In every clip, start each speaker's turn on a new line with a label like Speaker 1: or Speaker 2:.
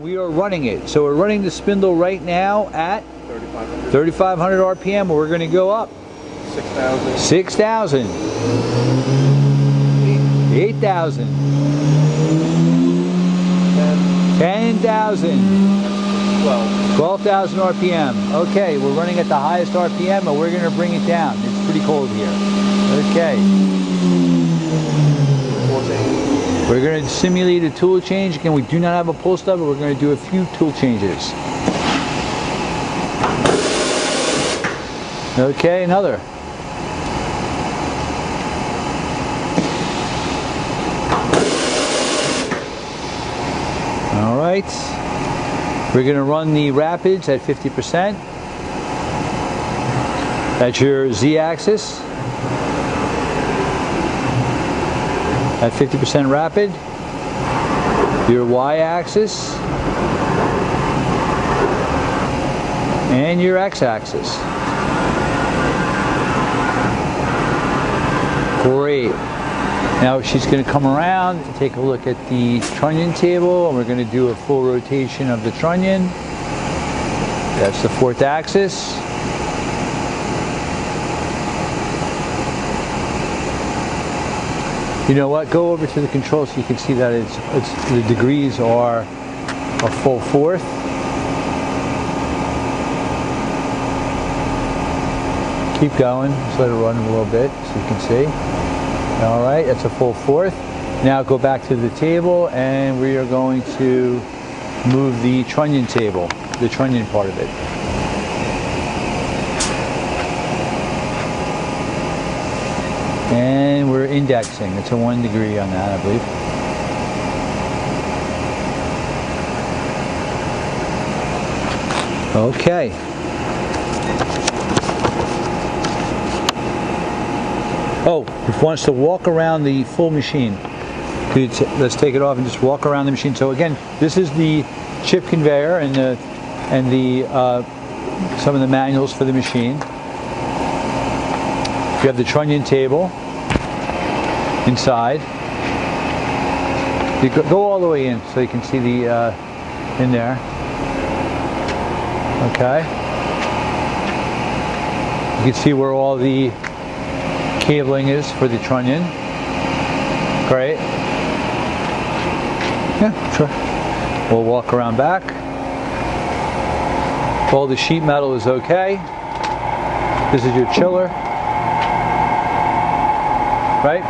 Speaker 1: we are running it. So we're running the spindle right now at 3,500 RPM. We're going to go up
Speaker 2: 6,000.
Speaker 1: 6,000. 8,000. 10,000. 12,000 RPM. Okay, we're running at the highest RPM, but we're going to bring it down. It's pretty cold here. Okay. We're going to simulate a tool change. Again, we do not have a pull stub, but we're going to do a few tool changes. Okay, another. All right. We're going to run the rapids at 50%. That's your Z-axis. At 50% rapid. Your Y-axis. And your X-axis. Great. Now she's going to come around to take a look at the trunnion table, and we're going to do a full rotation of the trunnion. That's the 4th axis. You know what? Go over to the control so you can see that the degrees are a full 4th. Keep going. Just let it run a little bit so you can see. All right, that's a full 4th. Now go back to the table, and we are going to move the trunnion table, the trunnion part of it. And we're indexing. It's a 1 degree on that, I believe. Okay. Oh, if one wants to walk around the full machine, let's take it off and just walk around the machine. So again, this is the chip conveyor and some of the manuals for the machine. You have the trunnion table inside. You go all the way in so you can see the in there. Okay. You can see where all the cabling is for the trunnion. Great. Yeah, sure. We'll walk around back. All the sheet metal is okay. This is your chiller. Right?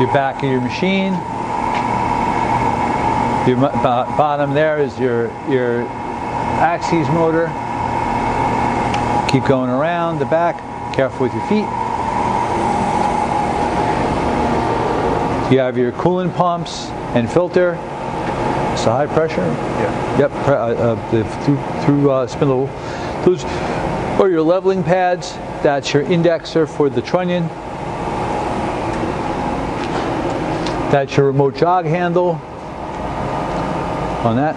Speaker 1: Your back of your machine. Your bottom there is your axis motor. Keep going around the back. Careful with your feet. You have your coolant pumps and filter. It's a high pressure. Yeah. Yep. Through spindle. Those are your leveling pads. That's your indexer for the trunnion. That's your remote jog handle on that.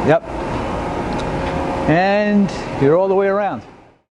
Speaker 1: Yep. And you're all the way around.